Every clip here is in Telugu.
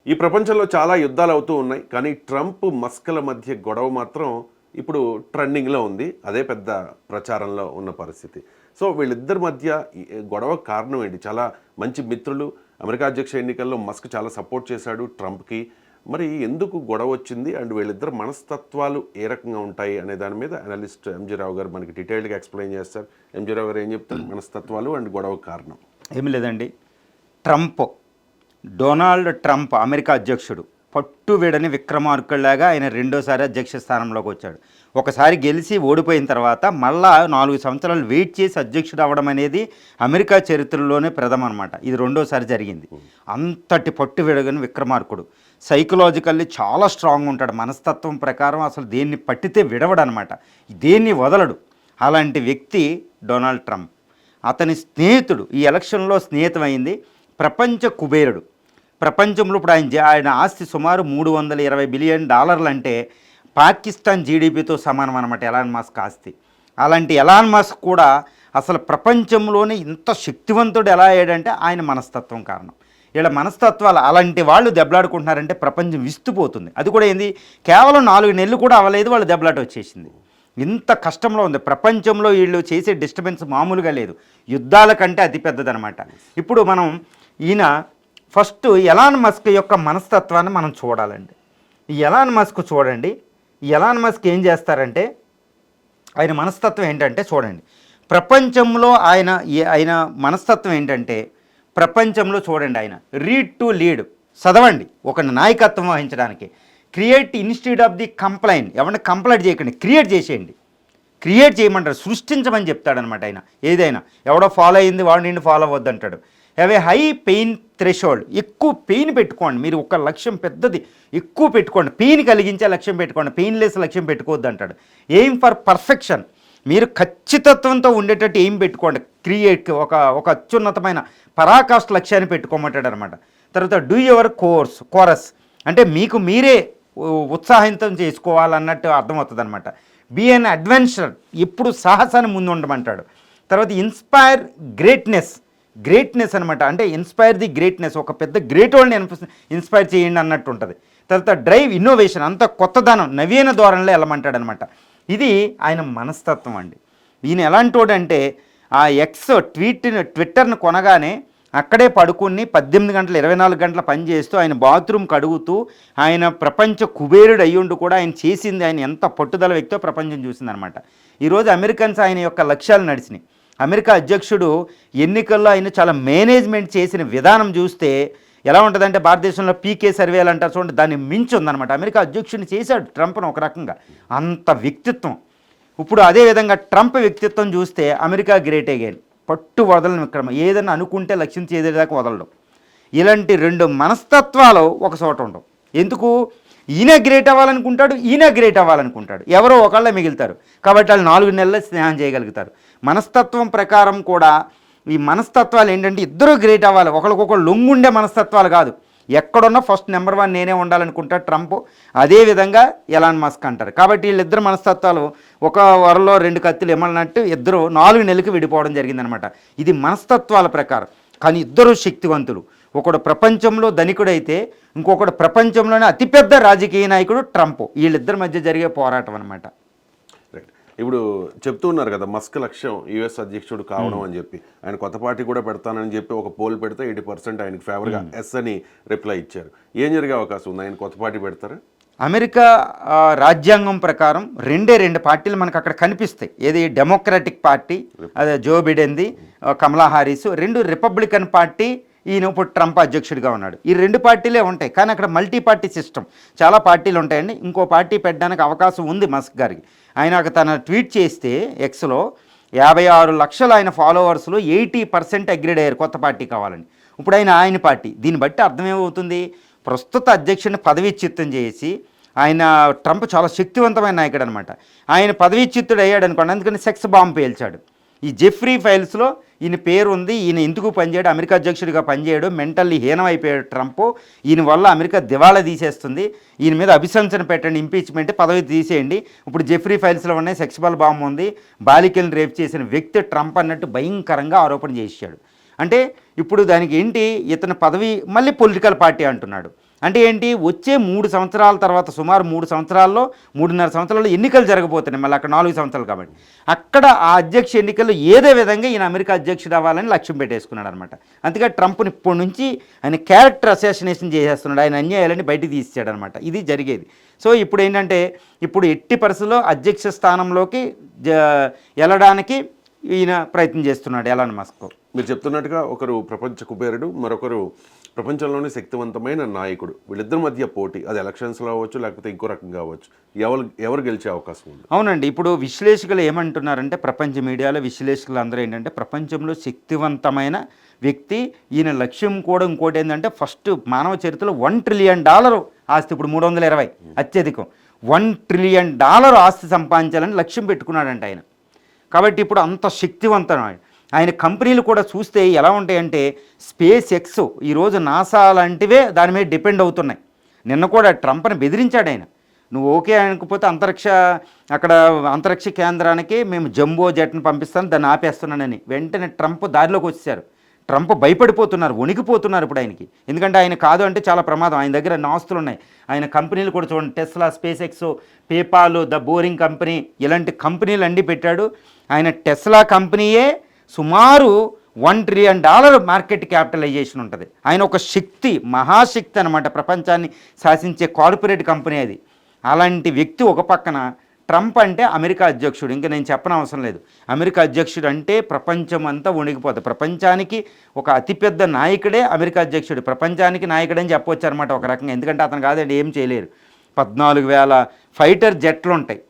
ఈ ప్రపంచంలో చాలా యుద్ధాలు అవుతూ ఉన్నాయి. కానీ ట్రంప్, మస్క్‌ల మధ్య గొడవ మాత్రం ఇప్పుడు ట్రెండింగ్‌లో ఉంది. అదే పెద్ద ప్రచారంలో ఉన్న పరిస్థితి. సో వీళ్ళిద్దరి మధ్య ఈ గొడవకు కారణం ఏంటి? చాలా మంచి మిత్రులు. అమెరికా అధ్యక్ష ఎన్నికల్లో మస్క్ చాలా సపోర్ట్ చేశాడు ట్రంప్‌కి. మరి ఎందుకు గొడవ వచ్చింది? అండ్ వీళ్ళిద్దరి మనస్తత్వాలు ఏ రకంగా ఉంటాయి అనే దాని మీద అనలిస్ట్ ఎంజీ రావు గారు మనకి డీటెయిల్డ్‌గా ఎక్స్‌ప్లెయిన్ చేస్తారు. ఎంజీ రావు గారు ఏం చెప్తారు? మనస్తత్వాలు అండ్ గొడవకు కారణం. ఏమీ లేదండి. ట్రంప్, డొనాల్డ్ ట్రంప్ అమెరికా అధ్యక్షుడు పట్టు వీడని విక్రమార్కుల్లాగా ఆయన రెండోసారి అధ్యక్ష స్థానంలోకి వచ్చాడు. ఒకసారి గెలిచి ఓడిపోయిన తర్వాత మళ్ళా 4 సంవత్సరాలు వెయిట్ చేసి అధ్యక్షుడు అవ్వడం అనేది అమెరికా చరిత్రలోనే ప్రథమం అనమాట. ఇది రెండోసారి జరిగింది. అంతటి పట్టు వీడగని విక్రమార్కుడు సైకలాజికల్లీ చాలా స్ట్రాంగ్ ఉంటాడు. మనస్తత్వం ప్రకారం అసలు దేన్ని పట్టితే విడవడనమాట, దేన్ని వదలడు. అలాంటి వ్యక్తి డొనాల్డ్ ట్రంప్. అతని స్నేహితుడు ఈ ఎలక్షన్లో స్నేహితమైంది ప్రపంచ కుబేరుడు. ప్రపంచంలో ఇప్పుడు ఆయన ఆస్తి సుమారు $320 బిలియన్ అంటే పాకిస్తాన్ జీడిపితో సమానం అనమాట ఎలాన్ మస్క్ ఆస్తి. అలాంటి ఎలాన్ మస్క్ కూడా అసలు ప్రపంచంలోనే ఇంత శక్తివంతుడు ఎలా అయ్యాడంటే ఆయన మనస్తత్వం కారణం. ఇలా మనస్తత్వాలు అలాంటి వాళ్ళు దెబ్బలాడుకుంటున్నారంటే ప్రపంచం విస్తుపోతుంది. అది కూడా ఏంది, కేవలం 4 నెలలు కూడా అవ్వలేదు వాళ్ళు దెబ్బలాట వచ్చేసింది. ఇంత కష్టంలో ఉంది ప్రపంచంలో. వీళ్ళు చేసే డిస్టర్బెన్స్ మామూలుగా లేదు, యుద్ధాల కంటే అతిపెద్దదనమాట. ఇప్పుడు మనం ఈయన ఫస్ట్ ఎలాన్ మస్క్ యొక్క మనస్తత్వాన్ని మనం చూడాలండి. ఈ ఎలాన్ మస్క్ చూడండి. ఈ ఎలాన్ మస్క్ ఏం చేస్తారంటే ఆయన మనస్తత్వం ఏంటంటే చూడండి, ప్రపంచంలో ఆయన మనస్తత్వం ఏంటంటే ప్రపంచంలో చూడండి, ఆయన రీడ్ టు లీడ్, చదవండి ఒక నాయకత్వం వహించడానికి. Create institute of the complaint, ఎవరిని కంప్లైంట్ చేయకండి, క్రియేట్ చేసేయండి. క్రియేట్ చేయమంటారు, సృష్టించమని చెప్తాడనమాట ఆయన. ఏదైనా ఎవడో ఫాలో అయింది వాడు నిన్ను ఫాలో అవ్వద్దు అంటాడు. Have a high pain threshold, ఎక్కువ పెయిన్ పెట్టుకోండి. మీరు ఒక లక్ష్యం పెద్దది ఎక్కువ పెట్టుకోండి, పెయిన్ కలిగించే లక్ష్యం పెట్టుకోండి, పెయిన్లెస్ లక్ష్యం పెట్టుకోవద్దు అంటాడు. ఎయిమ్ ఫర్ పర్ఫెక్షన్, మీరు ఖచ్చితత్వంతో ఉండేటట్టు ఎయిమ్ పెట్టుకోండి. క్రియేట్ ఒక అత్యున్నతమైన పరాకాష్ఠ లక్ష్యాన్ని పెట్టుకోమంటాడు అనమాట. తర్వాత డూ యువర్ కోరస్ అంటే మీకు మీరే ఉత్సాహితం చేసుకోవాలన్నట్టు అర్థమవుతుంది అనమాట. బీ అన్ అడ్వెంచర్, ఎప్పుడు సాహసాన్ని ముందు ఉండమంటాడు. తర్వాత ఇన్స్పైర్ గ్రేట్నెస్ అనమాట, అంటే ఇన్స్పైర్ ది గ్రేట్నెస్, ఒక పెద్ద గ్రేట్ వాళ్ళని ఇన్స్పైర్ చేయండి అన్నట్టు ఉంటుంది. తర్వాత డ్రైవ్ ఇన్నోవేషన్, అంత కొత్తదనం నవీన ధోరణిలో వెళ్ళమంటాడు అనమాట. ఇది ఆయన మనస్తత్వం అండి. ఈయన ఎలాంటి వాడంటే ఆ ట్విట్టర్ను కొనగానే అక్కడే పడుకుని 18 గంటలు 24 గంటల పని చేస్తూ ఆయన బాత్రూమ్ కడుగుతూ ఆయన ప్రపంచ కుబేరుడు అయ్యుండి కూడా ఆయన చేసింది, ఆయన ఎంత పట్టుదల వ్యక్తో ప్రపంచం చూసిందనమాట. ఈరోజు అమెరికన్స్ ఆయన యొక్క లక్ష్యాలు నడిచినాయి. అమెరికా అధ్యక్షుడు ఎన్నికల్లో ఆయన చాలా మేనేజ్మెంట్ చేసిన విధానం చూస్తే ఎలా ఉంటుందంటే భారతదేశంలో పీకే సర్వేలు అంటారు చూడండి, దాన్ని మించి ఉందన్నమాట. అమెరికా అధ్యక్షుడిని చేశాడు ట్రంప్ను ఒక రకంగా, అంత వ్యక్తిత్వం. ఇప్పుడు అదేవిధంగా ట్రంప్ వ్యక్తిత్వం చూస్తే అమెరికా గ్రేట్ అగైన్, పట్టు వదలని విక్రమ, ఏదైనా అనుకుంటే లక్ష్యం చేసేదాకా వదలడం. ఇలాంటి 2 మనస్తత్వాలు ఒక చోట ఉండవు. ఎందుకు, ఈయన గ్రేట్ అవ్వాలనుకుంటాడు, ఈయన గ్రేట్ అవ్వాలనుకుంటాడు, ఎవరో ఒకళ్ళే మిగులుతారు. కాబట్టి వాళ్ళు 4 నెలల్లో స్నేహం చేయగలుగుతారు. మనస్తత్వం ప్రకారం కూడా ఈ మనస్తత్వాలు ఏంటంటే ఇద్దరు గ్రేట్ అవ్వాలి, ఒకరికొకరు లొంగుండే మనస్తత్వాలు కాదు. ఎక్కడున్నా ఫస్ట్ నెంబర్ 1 నేనే ఉండాలనుకుంటాడు ట్రంప్. అదేవిధంగా ఎలాన్ మస్క్ అంటారు. కాబట్టి వీళ్ళిద్దరు మనస్తత్వాలు ఒక వరలో 2 కత్తులు ఎమ్మలన్నట్టు ఇద్దరు 4 నెలలకు విడిపోవడం జరిగిందనమాట. ఇది మనస్తత్వాల ప్రకారం. కానీ ఇద్దరు శక్తివంతులు. ఒకడు ప్రపంచంలో ధనికుడైతే ఇంకొకడు ప్రపంచంలోనే అతిపెద్ద రాజకీయ నాయకుడు ట్రంప్. వీళ్ళిద్దరి మధ్య జరిగే పోరాటం అనమాట. రైట్. ఇప్పుడు చెప్తూ ఉన్నారు కదా మస్క్ లక్ష్యం యుఎస్ అధ్యక్షుడు కావడం అని చెప్పి, ఆయన కొత్త పార్టీ కూడా పెడతానని చెప్పి ఒక పోల్ పెడితే 80% ఆయనకు ఫేవర్గా ఎస్ అని రిప్లై ఇచ్చారు. ఏం జరిగే అవకాశం ఉంది? ఆయన కొత్త పార్టీ పెడతారా? అమెరికా రాజ్యాంగం ప్రకారం 2 పార్టీలు మనకు అక్కడ కనిపిస్తాయి. ఏది డెమోక్రాటిక్ పార్టీ, అదే జో బిడెన్ది, కమలా హారిస్. 2 రిపబ్లికన్ పార్టీ, ఈయన ఇప్పుడు ట్రంప్ అధ్యక్షుడిగా ఉన్నాడు. ఈ 2 పార్టీలే ఉంటాయి. కానీ అక్కడ మల్టీ పార్టీ సిస్టమ్, చాలా పార్టీలు ఉంటాయండి. ఇంకో పార్టీ పెట్టడానికి అవకాశం ఉంది మస్క్ గారికి. ఆయన తన ట్వీట్ చేస్తే ఎక్స్లో 56 లక్షల ఆయన ఫాలోవర్స్లో 80% అగ్రీడ్ అయ్యారు కొత్త పార్టీ కావాలని. ఇప్పుడు ఆయన పార్టీ. దీన్ని బట్టి అర్థమేమవుతుంది, ప్రస్తుత అధ్యక్షుడిని పదవీచ్యుతం చేసి ఆయన ట్రంప్ చాలా శక్తివంతమైన నాయకుడు అనమాట. ఆయన పదవీచ్యుతుడు అయ్యాడు అనుకోండి, అందుకని సెక్స్ బాంబు పేల్చాడు. ఈ జెఫ్రీ ఫైల్స్లో ఈయన పేరు ఉంది. ఈయన ఎందుకు పనిచేయడు, అమెరికా అధ్యక్షుడిగా పనిచేయడు, మెంటల్లీ హీనమైపోయాడు ట్రంప్. ఈయన వల్ల అమెరికా దివాళా తీసేస్తుంది, ఈయన మీద అభిశంసన పెట్టండి, ఇంపీచ్మెంట్, పదవి తీసేయండి. ఇప్పుడు జెఫ్రీ ఫైల్స్లో ఉన్నాయి, సెక్సువల్ బాంబు ఉంది, బాలికలను రేప్ చేసిన వ్యక్తి ట్రంప్ అన్నట్టు భయంకరంగా ఆరోపణ చేశాడు. అంటే ఇప్పుడు దానికి ఏంటి, ఇతని పదవి మళ్ళీ పొలిటికల్ పార్టీ అంటున్నాడు. అంటే ఏంటి, వచ్చే 3 సంవత్సరాల తర్వాత సుమారు 3 సంవత్సరాల్లో 3.5 సంవత్సరాల్లో ఎన్నికలు జరగబోతున్నాయి, మళ్ళీ అక్కడ 4 సంవత్సరాలు కాబట్టి అక్కడ ఆ అధ్యక్ష ఎన్నికల్లో ఏదో విధంగా ఈయన అమెరికా అధ్యక్షుడు అవ్వాలని లక్ష్యం పెట్టేసుకున్నాడు అనమాట. అందుకే ట్రంప్ని ఇప్పటి నుంచి ఆయన క్యారెక్టర్ అసాసినేషన్ చేసేస్తున్నాడు, ఆయన అన్యాయాలని బయటికి తీసాడు అనమాట. ఇది జరిగేది. సో ఇప్పుడు ఏంటంటే, ఇప్పుడు ఎట్టి పరిస్థితుల్లో అధ్యక్ష స్థానంలోకి వెళ్ళడానికి ఈయన ప్రయత్నం చేస్తున్నాడు ఎలాన్ మస్క్. మీరు చెప్తున్నట్టుగా ఒకరు ప్రపంచ కుబేరుడు, మరొకరు ప్రపంచంలోని శక్తివంతమైన నాయకుడు. వీళ్ళిద్దరి మధ్య పోటీ, అది ఎలక్షన్స్లో అవ్వచ్చు, లేకపోతే ఇంకో రకంగా అవ్వచ్చు. ఎవరు గెలిచే అవకాశం ఉంది? అవునండి, ఇప్పుడు విశ్లేషకులు ఏమంటున్నారంటే, ప్రపంచ మీడియాలో విశ్లేషకులు అందరూ ఏంటంటే, ప్రపంచంలో శక్తివంతమైన వ్యక్తి ఈయన లక్ష్యం కూడా ఇంకోటి ఏంటంటే, ఫస్ట్ మానవ చరిత్రలో $1 ట్రిలియన్ ఆస్తి, ఇప్పుడు 320 అత్యధికం, $1 ట్రిలియన్ ఆస్తి సంపాదించాలని లక్ష్యం పెట్టుకున్నాడంట ఆయన. కాబట్టి ఇప్పుడు అంత శక్తివంతమైన ఆయన కంపెనీలు కూడా చూస్తే ఎలా ఉంటాయంటే, స్పేస్ ఎక్స్ ఈరోజు నాసా లాంటివే దాని మీద డిపెండ్ అవుతున్నాయి. నిన్న కూడా ట్రంప్ని బెదిరించాడు ఆయన, నువ్వు ఓకే అనకపోతే అక్కడ అంతరిక్ష కేంద్రానికి మేము జంబో జెట్ని పంపిస్తాను, దాన్ని ఆపేస్తున్నానని. వెంటనే ట్రంప్ దారిలోకి వచ్చేసారు. ట్రంప్ భయపడిపోతున్నారు, వణికిపోతున్నారు ఇప్పుడు ఆయనకి. ఎందుకంటే ఆయన కాదు అంటే చాలా ప్రమాదం. ఆయన దగ్గర ఆస్తులు ఉన్నాయి. ఆయన కంపెనీలు కూడా చూడండి, Tesla, space X, PayPal, the boring company, ఇలాంటి కంపెనీలు అన్నీ పెట్టాడు. ఆయన టెస్లా కంపెనీయే సుమారు $1 ట్రిలియన్ మార్కెట్ క్యాపిటలైజేషన్ ఉంటుంది. ఆయన ఒక శక్తి, మహాశక్తి అనమాట, ప్రపంచాన్ని శాసించే కార్పొరేట్ కంపెనీ అది. అలాంటి వ్యక్తి ఒక పక్కన, ట్రంప్ అంటే అమెరికా అధ్యక్షుడు, ఇంకా నేను చెప్పనవసరం లేదు. అమెరికా అధ్యక్షుడు అంటే ప్రపంచం అంతా వణికిపోతుంది. ప్రపంచానికి ఒక అతిపెద్ద నాయకుడే అమెరికా అధ్యక్షుడు, ప్రపంచానికి నాయకుడని చెప్పవచ్చు అనమాట ఒక రకంగా. ఎందుకంటే అతను కాదండి ఏం చేయలేరు. 14,000 ఫైటర్ జెట్లు ఉంటాయి,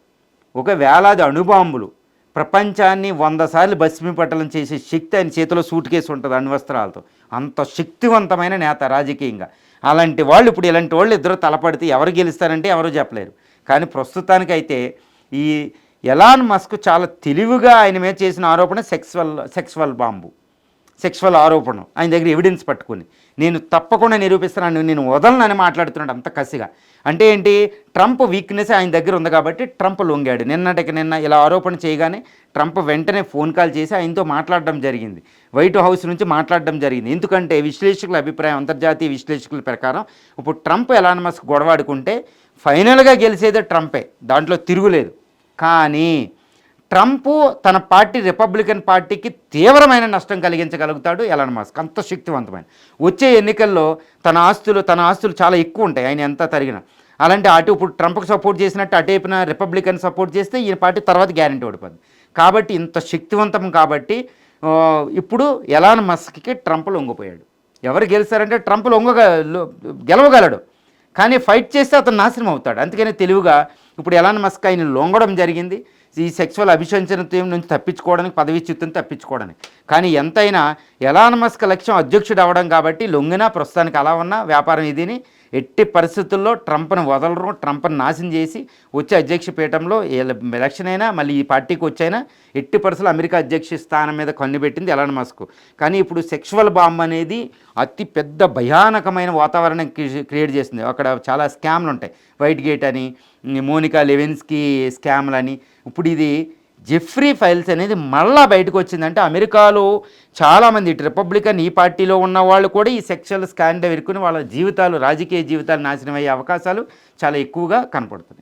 ఒక వేలాది అణుబాంబులు, ప్రపంచాన్ని 100 సార్లు భస్మీపట్టలం చేసే శక్తి ఆయన చేతిలో సూట్ కేసు ఉంటుంది అణ్వస్త్రాలతో. అంత శక్తివంతమైన నేత రాజకీయంగా. అలాంటి వాళ్ళు ఇప్పుడు ఇలాంటి వాళ్ళు ఇద్దరు తలపడితే ఎవరు గెలుస్తారంటే ఎవరు చెప్పలేరు. కానీ ప్రస్తుతానికైతే ఈ ఎలాన్ మస్క్ చాలా తెలివిగా ఆయన మీద చేసిన ఆరోపణ సెక్సువల్ ఆరోపణ. ఆయన దగ్గర ఎవిడెన్స్ పట్టుకుని నేను తప్పకుండా నిరూపిస్తున్నాను, నేను వదలనని మాట్లాడుతున్నాడు అంత కసిగా. అంటే ఏంటి, ట్రంప్ వీక్నెస్ ఆయన దగ్గర ఉంది కాబట్టి ట్రంప్ లొంగాడు. నిన్న ఇలా ఆరోపణ చేయగానే ట్రంప్ వెంటనే ఫోన్ కాల్ చేసి ఆయనతో మాట్లాడడం జరిగింది, వైట్ హౌస్ నుంచి మాట్లాడడం జరిగింది. ఎందుకంటే విశ్లేషకుల అభిప్రాయం, అంతర్జాతీయ విశ్లేషకుల ప్రకారం ఇప్పుడు ట్రంప్ ఎలాన్ మస్క్ గొడవాడుకుంటే ఫైనల్గా గెలిచేదే ట్రంపే, దాంట్లో తిరుగులేదు. కానీ ట్రంప్ తన పార్టీ రిపబ్లికన్ పార్టీకి తీవ్రమైన నష్టం కలిగించగలుగుతాడు ఎలాన్ మస్క్, అంత శక్తివంతమైన. వచ్చే ఎన్నికల్లో తన ఆస్తులు చాలా ఎక్కువ ఉంటాయి ఆయన ఎంత తరిగినా. అలాంటి అటు ఇప్పుడు ట్రంప్కి సపోర్ట్ చేసినట్టు అటేపున రిపబ్లికన్ సపోర్ట్ చేస్తే ఈయన పార్టీ తర్వాత గ్యారెంటీ ఓడిపోద్ది. కాబట్టి ఇంత శక్తివంతం కాబట్టి ఇప్పుడు ఎలాన్ మస్క్కి ట్రంప్ లొంగిపోయాడు. ఎవరు గెలుస్తారంటే ట్రంప్ గెలవగలడు, కానీ ఫైట్ చేస్తే అతను నాశనం అవుతాడు. అందుకని తెలివిగా ఇప్పుడు ఎలాన్ మస్క్ ఆయన లొంగడం జరిగింది ఈ సెక్సువల్ అభిశంసన నుంచి తప్పించుకోవడానికి, పదవీచ్యుతిని తప్పించుకోవడానికి. కానీ ఎంతైనా ఎలాన్ మస్క్ లక్ష్యం అధ్యక్షుడు అవ్వడం కాబట్టి లొంగినా ప్రస్తుతానికి అలా ఉన్న వ్యాపారం ఇదిని ఎట్టి పరిస్థితుల్లో ట్రంప్ను వదలరు, ట్రంప్ను నాశనం చేసి వచ్చే అధ్యక్ష పీఠంలో ఎలక్షన్ అయినా మళ్ళీ ఈ పార్టీకి వచ్చైనా ఎట్టి పరిస్థితుల్లో అమెరికా అధ్యక్ష స్థానం మీద కన్నుబెట్టింది ఎలాన్ మస్క్. కానీ ఇప్పుడు సెక్సువల్ బాంబ్ అనేది అతి పెద్ద భయానకమైన వాతావరణం క్రియేట్ చేసింది. అక్కడ చాలా స్కామ్లు ఉంటాయి, వైట్ గేట్ అని, మోనికా లెవిన్స్కీ స్కామ్లని. ఇప్పుడు ఇది జెఫ్రీ ఫైల్స్ అనేది మళ్ళా బయటకు వచ్చిందంటే అమెరికాలో చాలామంది ఇటు రిపబ్లికన్ ఈ పార్టీలో ఉన్న వాళ్ళు కూడా ఈ సెక్షువల్ స్కాండల్ ఇరుక్కుని వాళ్ళ జీవితాలు, రాజకీయ జీవితాలు నాశనం అయ్యే అవకాశాలు చాలా ఎక్కువగా కనపడుతున్నాయి.